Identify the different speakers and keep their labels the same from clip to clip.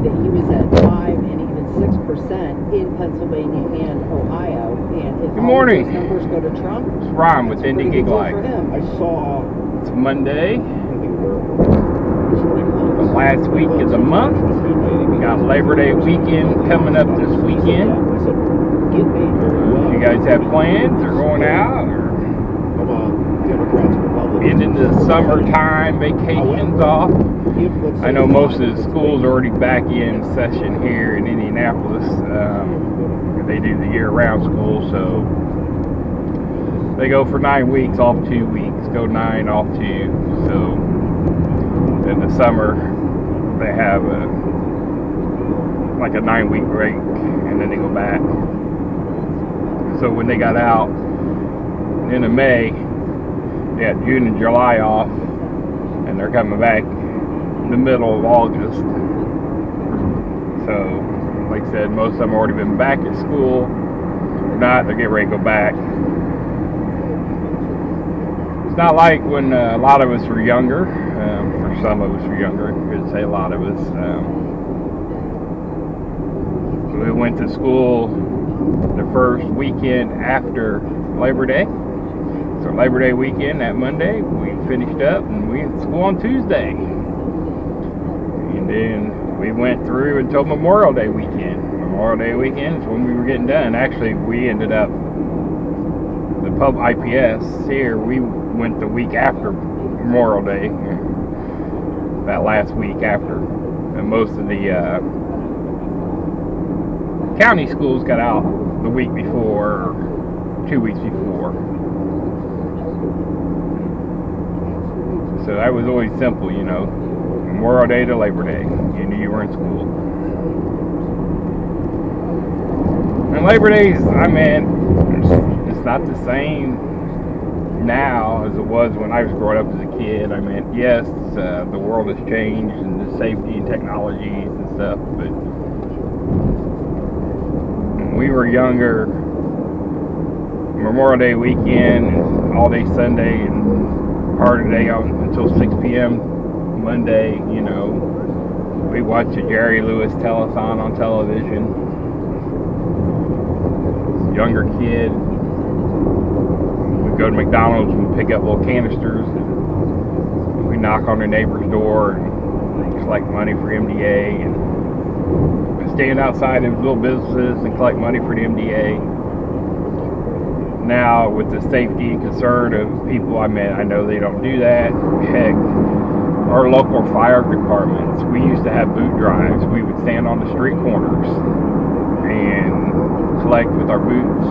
Speaker 1: said that he was at 5 and even 6% in Pennsylvania and Ohio. And if
Speaker 2: Good morning.
Speaker 1: all those numbers go to Trump,
Speaker 2: it's Ron with Indy Gig Life.
Speaker 3: I saw
Speaker 2: It's Monday, the last week of the month. We got Labor Day weekend coming up this weekend. You guys have plans or going out or ending the summertime vacations off? I know most of the schools are already back in session here in Indianapolis. They do the year-round school, so they go for 9 weeks, off 2 weeks, go 9, off 2. So in the summer, they have like a 9-week break, and then they go back. So when they got out in May, they had June and July off, and they're coming back in the middle of August. So, like I said, most of them have already been back at school. If not, they're getting ready to go back. It's not like when a lot of us were younger, or some of us were younger, I couldn't say a lot of us. We went to school the first weekend after Labor Day. So Labor Day weekend, that Monday, we finished up and we went to school on Tuesday. And then we went through until Memorial Day weekend. Memorial Day weekend is when we were getting done. Actually, we ended up, the pub IPS here, we went the week after Memorial Day, that last week after. And most of the county schools got out the week before, or 2 weeks before. So that was always simple, you know. Memorial Day to Labor Day. You knew you were in school. And Labor Days, I mean, it's not the same now as it was when I was growing up as a kid. I mean, yes, the world has changed and the safety and technologies and stuff, but when we were younger, Memorial Day weekend, all day Sunday, and part of the day until 6 p.m. Monday, you know, we watched a Jerry Lewis telethon on television. Younger kid, we'd go to McDonald's and pick up little canisters, and we knock on their neighbor's door and collect money for MDA, and stand outside of little businesses and collect money for the MDA. Now, with the safety and concern of people, I mean, I know they don't do that. Heck, our local fire departments, we used to have boot drives. We would stand on the street corners and collect with our boots.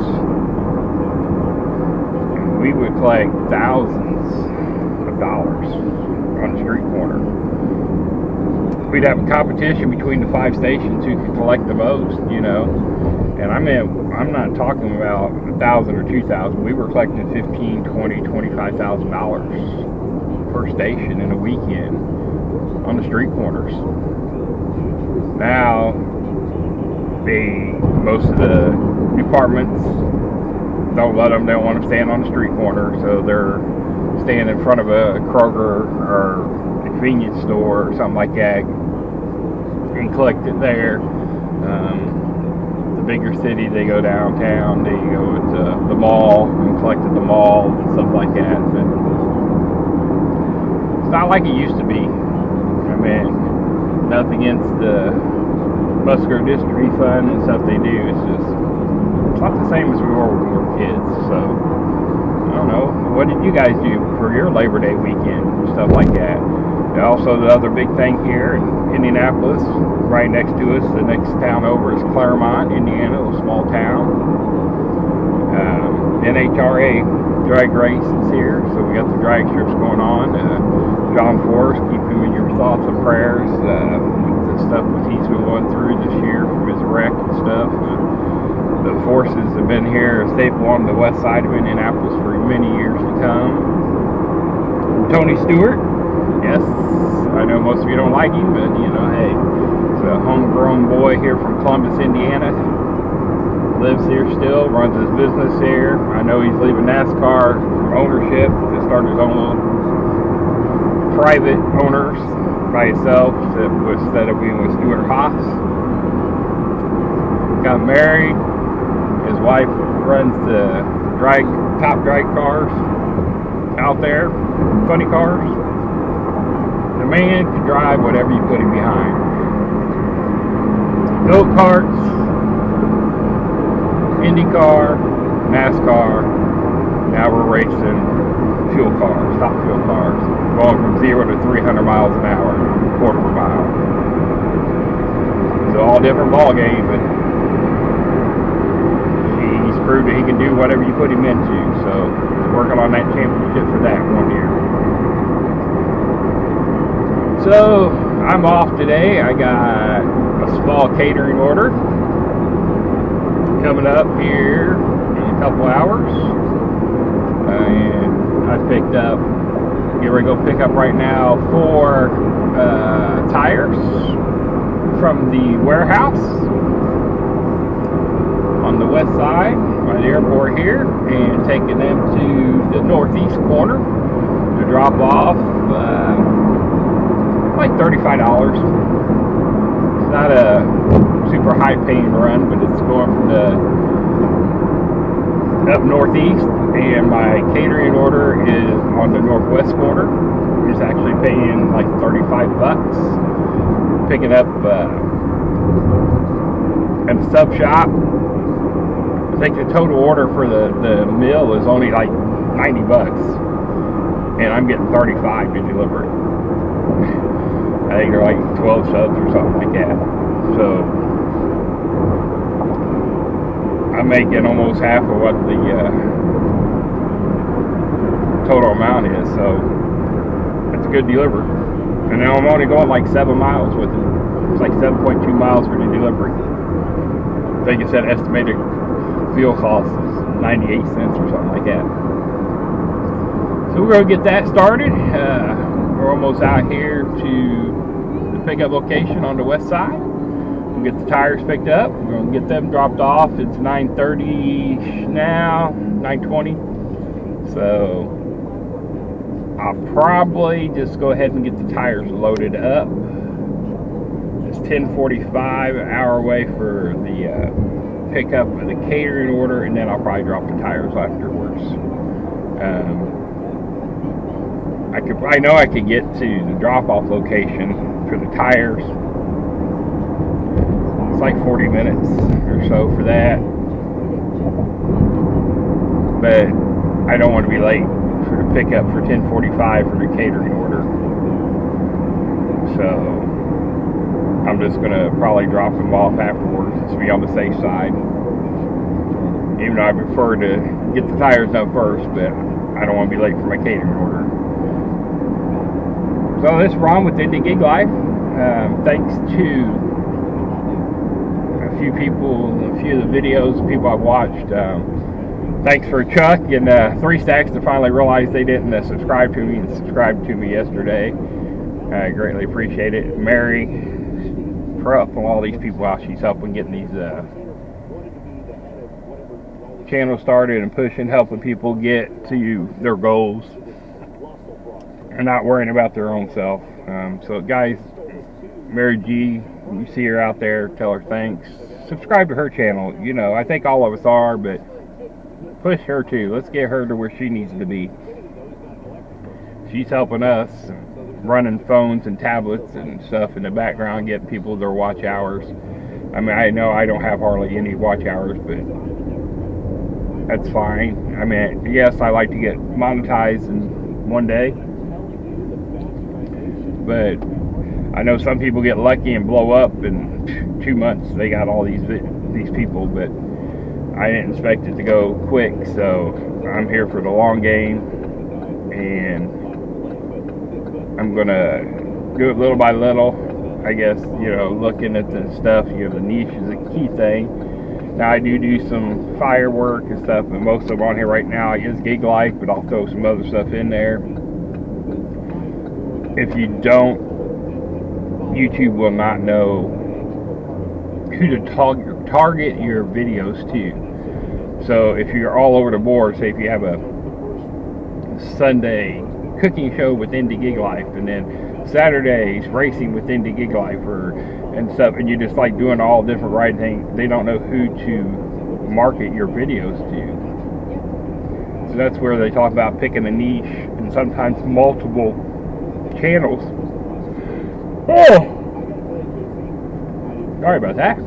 Speaker 2: And we would collect thousands of dollars on the street corner. We'd have a competition between the 5 stations who could collect the most, you know. And I mean, I'm not talking about $1,000 or $2,000. We were collecting $15,000, $20,000, $25,000 per station in a weekend on the street corners. Now, most of the departments don't let them. They don't want them to stand on the street corner, so they're standing in front of a Kroger or convenience store or something like that and collect it there. The bigger city, they go downtown, they go to the mall and collect at the mall and stuff like that. But it's not like it used to be. I mean, nothing against the Busker District Refund and stuff they do. It's not the same as we were when we were kids. So I don't know. What did you guys do for your Labor Day weekend and stuff like that? And also, the other big thing here in Indianapolis, right next to us, the next town over is Claremont, Indiana, a small town. NHRA drag race is here, so we got the drag strips going on. John Forrest, keep him in your thoughts and prayers with the stuff that he's been going through this year from his wreck and stuff. The forces have been here, a staple on the west side of Indianapolis for many years to come. Tony Stewart. Yes, I know most of you don't like him, but, you know, hey, he's a homegrown boy here from Columbus, Indiana. Lives here still, runs his business here. I know he's leaving NASCAR ownership to start his own little private owners by himself. That was instead of being with Stuart Haas. Got married. His wife runs the top drag cars out there, funny cars. The man can drive whatever you put him behind. Go-karts, Indy car, NASCAR. Now we're racing fuel cars, top fuel cars, going from 0 to 300 miles an hour, quarter of a mile. So all different ball game, but he's proved that he can do whatever you put him into. So he's working on that championship for that one year. So I'm off today. I got a small catering order coming up here in a couple hours, and I picked up, here we go pick up right now 4 tires from the warehouse on the west side by the airport here, and taking them to the northeast corner to drop off like $35. It's not a super high paying run, but it's going from the up northeast, and my catering order is on the northwest corner. It's actually paying like $35. Picking up at a sub shop. I think the total order for the meal is only like $90, and I'm getting $35 to deliver it. I think they're like 12 subs or something like that. So I'm making almost half of what the total amount is, so it's a good delivery. And now I'm only going like 7 miles with it. It's like 7.2 miles for the delivery. I think it said estimated fuel cost is 98 cents or something like that. So we're going to get that started. We're almost out here to the pickup location on the west side. We'll get the tires picked up. We're going to get them dropped off. It's 9:30 now, 9:20. So I'll probably just go ahead and get the tires loaded up. It's 10:45, an hour away for the pickup of the catering order, and then I'll probably drop the tires afterwards. I know I could get to the drop-off location for the tires. It's like 40 minutes or so for that, but I don't want to be late for the pickup for 10:45 for the catering order. So I'm just gonna probably drop them off afterwards to be on the safe side. Even though I prefer to get the tires done first, but I don't want to be late for my catering order. So this is Ron with Indy Gig Life. Thanks to a few people, a few of the videos, people I've watched. Thanks for Chuck and 3 Stacks to finally realize they didn't subscribe to me and subscribe to me yesterday. I greatly appreciate it. Mary, Prupp, and all these people out, she's helping getting these channels started and pushing, helping people get to their goals and not worrying about their own self. So guys, Mary G, you see her out there, tell her thanks. Subscribe to her channel. You know, I think all of us are, but push her too. Let's get her to where she needs to be. She's helping us, running phones and tablets and stuff in the background, getting people their watch hours. I mean, I know I don't have hardly any watch hours, but that's fine. I mean, yes, I like to get monetized in one day, but I know some people get lucky and blow up in 2 months. They got all these people, but I didn't expect it to go quick. So I'm here for the long game, and I'm gonna do it little by little. I guess, you know, looking at the stuff, you know, the niche is a key thing. Now I do some firework and stuff, but most of them on here right now is Gig Life, but I'll throw some other stuff in there. If you don't, YouTube will not know who to target your videos to. So if you're all over the board, say if you have a Sunday cooking show with Indy Gig Life, and then Saturdays racing with Indy Gig Life and stuff, and you're just like doing all different riding things. They don't know who to market your videos to. So that's where they talk about picking a niche and sometimes multiple channels. Oh, sorry about that.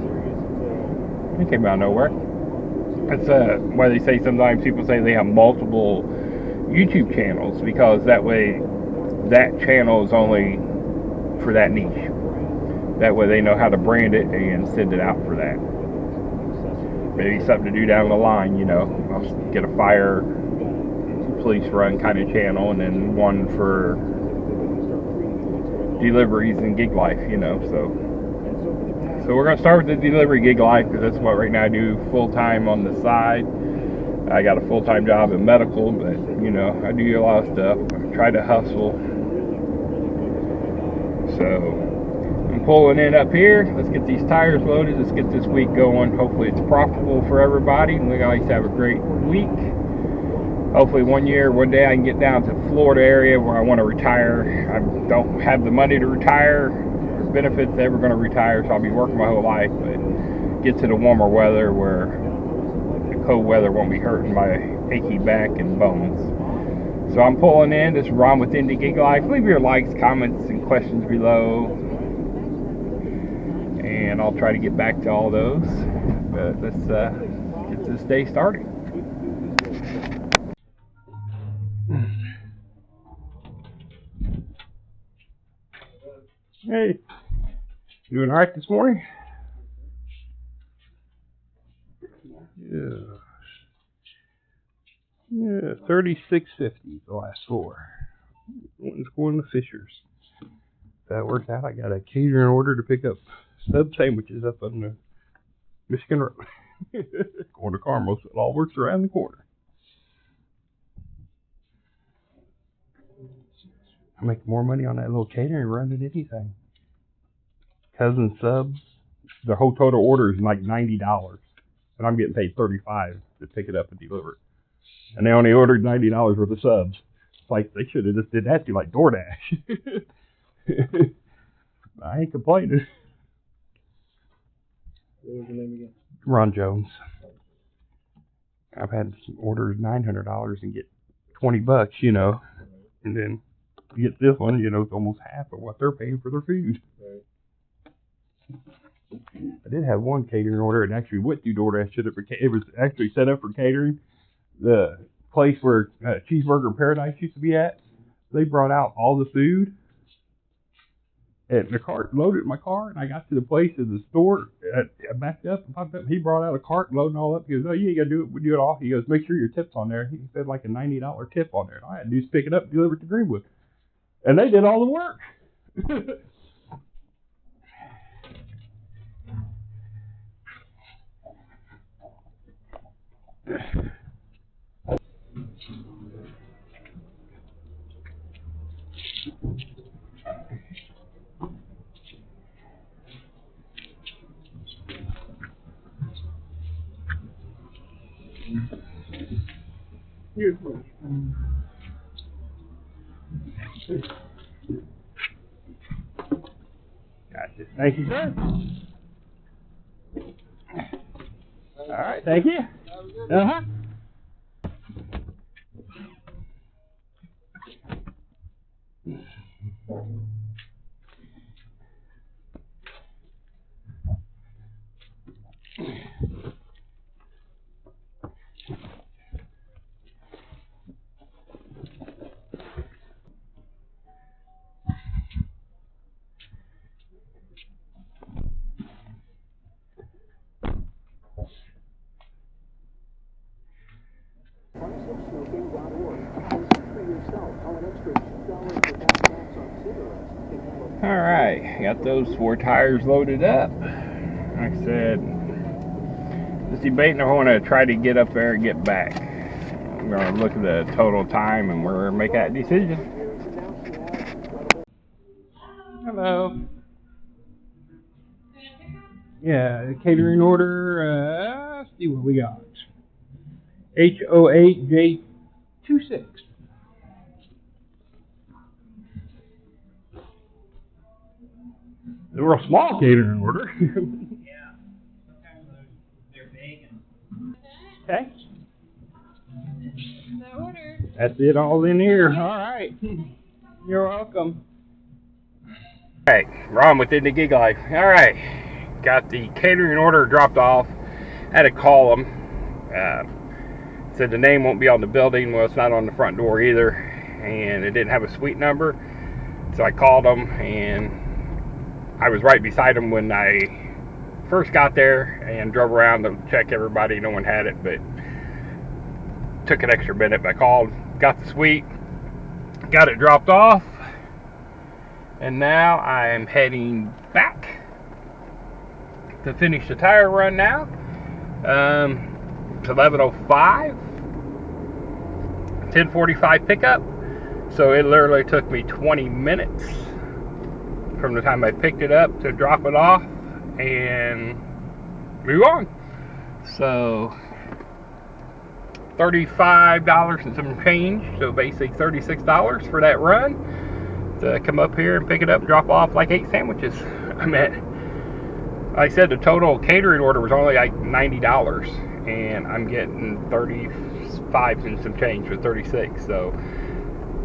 Speaker 2: It came out of nowhere. That's why they say sometimes people say they have multiple YouTube channels, because that way that channel is only for that niche. That way they know how to brand it and send it out for that. Maybe something to do down the line, you know. I'll get a fire police run kind of channel, and then one for deliveries and gig life, you know. So we're going to start with the delivery gig life, because that's what right now I do full-time on the side. I got a full-time job in medical, but, you know, I do a lot of stuff. I try to hustle. So I'm pulling in up here. Let's get these tires loaded. Let's get this week going. Hopefully it's profitable for everybody. We guys have a great week. Hopefully one day I can get down to the Florida area where I want to retire. I don't have the money to retire, or benefits ever going to retire, so I'll be working my whole life, but get to the warmer weather where the cold weather won't be hurting my achy back and bones. So I'm pulling in. This is Ron with Indy Gig Life. Leave your likes, comments, and questions below, and I'll try to get back to all those. But let's get this day started. Hey, doing all right this morning? Yeah, 36.50 the last four. One's going to Fisher's. If that works out, I got a catering order to pick up sub sandwiches up on the Michigan Road. Going to Carmel, so it all works around the corner. I make more money on that little catering run than anything. Cousin subs, the whole total order is like $90, and I'm getting paid $35 to pick it up and deliver it. And they only ordered $90 worth of subs. It's like they should have just did that to like DoorDash. I ain't complaining.
Speaker 3: What was your name again?
Speaker 2: Ron Jones. I've had orders $900 and get $20, you know, and then you get this one, you know, it's almost half of what they're paying for their food.
Speaker 3: Right.
Speaker 2: I did have one catering order, and actually went through DoorDash. It was actually set up for catering. The place where Cheeseburger Paradise used to be at, they brought out all the food, and the cart loaded in my car, and I got to the place in the store, I backed up and popped up. He brought out a cart loading all up. He goes, "Oh, you ain't got to do it. We do it all." He goes, "Make sure your tip's on there." He said like a $90 tip on there. And all I had to do is pick it up and deliver it to Greenwood. And they did all the work. Here's one. Gotcha. Thank you, sir. All right, thank you. Uh-huh. All right, got those 4 tires loaded up. Like I said, just debating if I want to try to get up there and get back. I'm going to look at the total time and we're going to make that decision. Hello. Yeah, catering order, let's see what we got. H08J26. They were a small catering order.
Speaker 3: Yeah. Sometimes they're big and...
Speaker 2: Okay.
Speaker 3: The order.
Speaker 2: That's it all in here. All right. You're welcome. All right, Ron with Indy Gig Life. All right, got the catering order dropped off. Had to call them. Said the name won't be on the building. Well, it's not on the front door either, and it didn't have a suite number. So I called them, and I was right beside them when I first got there and drove around to check everybody. No one had it, but took an extra minute. But I called, got the suite, got it dropped off, and now I'm heading back to finish the tire run now. It's 11:05, 10:45 pickup. So it literally took me 20 minutes from the time I picked it up to drop it off and move on. So $35 and some change, so basically $36 for that run to come up here and pick it up and drop off like 8 sandwiches. I mean, like I said, the total catering order was only like $90, and I'm getting 35 and some change for 36. So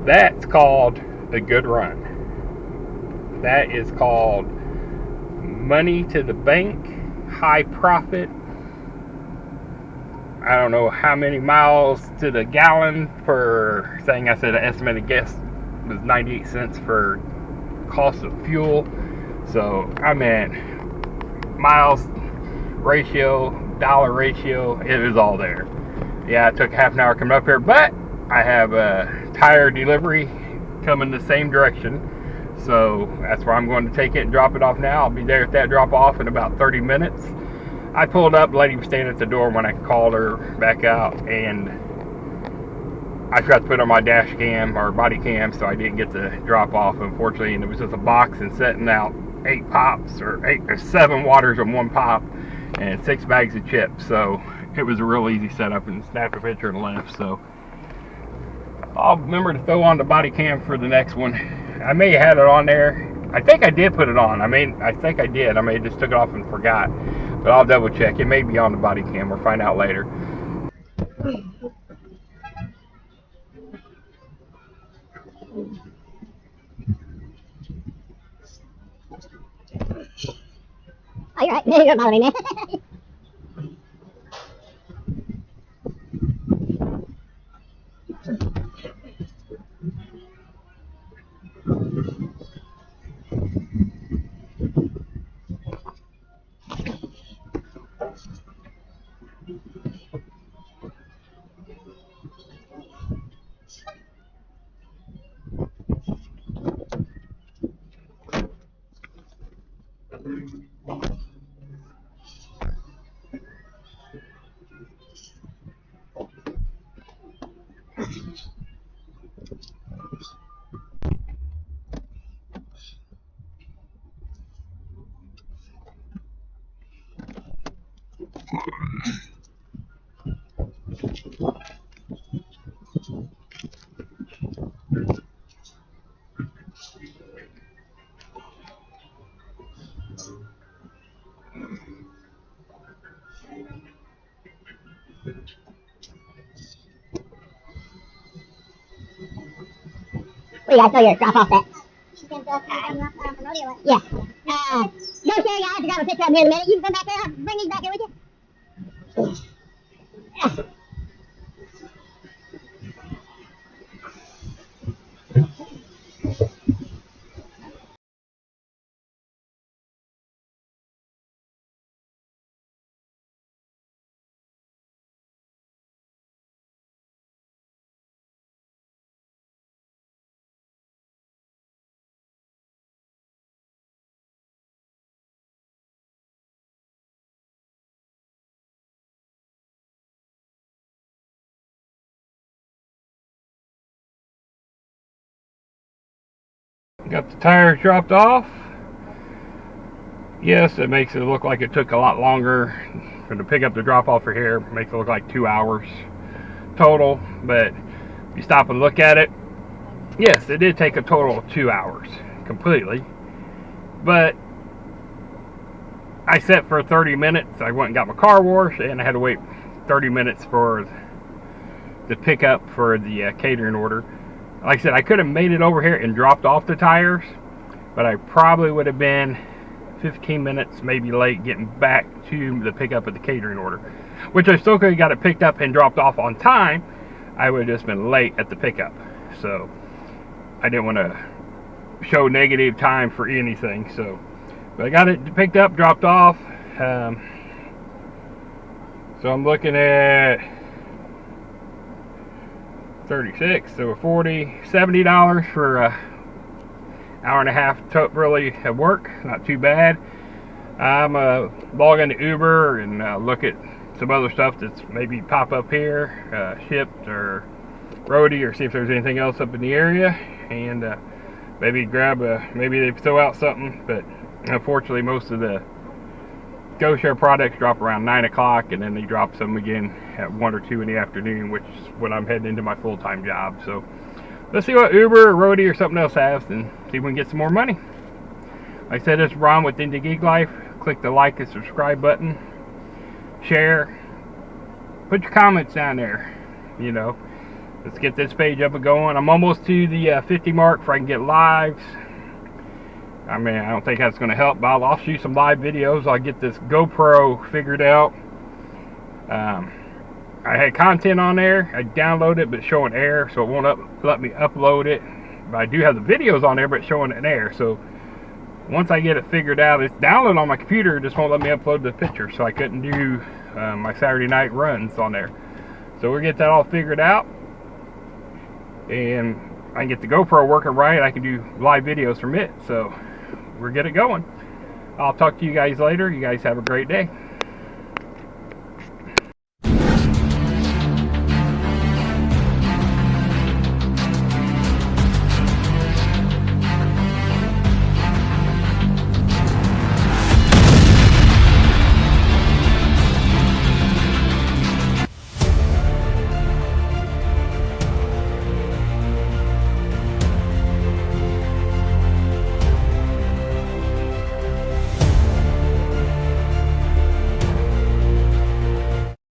Speaker 2: that's called a good run. That is called money to the bank, high profit. I don't know how many miles to the gallon per thing. I said an estimated guess was 98 cents for cost of fuel. So I mean, miles ratio, dollar ratio, it was all there. Yeah, it took half an hour coming up here, but I have a tire delivery coming the same direction. So that's where I'm going to take it and drop it off now. I'll be there at that drop off in about 30 minutes. I pulled up, the lady was standing at the door when I called her back out, and I forgot to put on my dash cam or body cam, so I didn't get the drop off, unfortunately. And it was just a box and setting out 8 pops or 7 waters in 1 pop and 6 bags of chips. So it was a real easy setup, and snapped a picture and left. So I'll remember to throw on the body cam for the next one. I may have had it on there. I think I did put it on. I think I did. I may have just took it off and forgot. But I'll double check. It may be on the body cam. We'll find out later.
Speaker 4: Oh, you're right. You're bothering me. Wait, I saw your drop off that. Yeah. Don't care, guys. I grab a picture of him here in a minute. You can come back there. I'll bring these back here with you.
Speaker 2: Got the tires dropped off. Yes, it makes it look like it took a lot longer for the pick up the drop off for here. It makes it look like 2 hours total, but if you stop and look at it, yes, it did take a total of 2 hours completely. But I set for 30 minutes. I went and got my car washed, and I had to wait 30 minutes for the pickup for the catering order. Like I said, I could have made it over here and dropped off the tires, but I probably would have been 15 minutes maybe late getting back to the pickup of the catering order, which I still could have got it picked up and dropped off on time. I would have just been late at the pickup, so I didn't want to show negative time for anything. So, but I got it picked up, dropped off. So I'm looking at 36, so $70 for a hour and a half really at work. Not too bad. I'm log into Uber and look at some other stuff that's maybe pop up here, shipped or roadie, or see if there's anything else up in the area, and maybe grab maybe they throw out something. But unfortunately, most of the GoShare products drop around 9 o'clock, and then they drop some again at 1 or 2 in the afternoon, which is when I'm heading into my full-time job. So let's see what Uber or roadie or something else has, and see if we can get some more money. Like I said, this is Ron with Indy Gig Life. Click the like and subscribe button, share, put your comments down there. You know, let's get this page up and going. I'm almost to the 50 mark before I can get lives. I mean, I don't think that's going to help, but I'll shoot some live videos. I'll get this GoPro figured out. I had content on there. I downloaded it, but it's showing error, so it won't let me upload it. But I do have the videos on there, but it's showing an error. So once I get it figured out, it's downloaded on my computer. It just won't let me upload the picture, so I couldn't do my Saturday night runs on there. So we'll get that all figured out, and I can get the GoPro working right. I can do live videos from it. So we'll get it going. I'll talk to you guys later. You guys have a great day.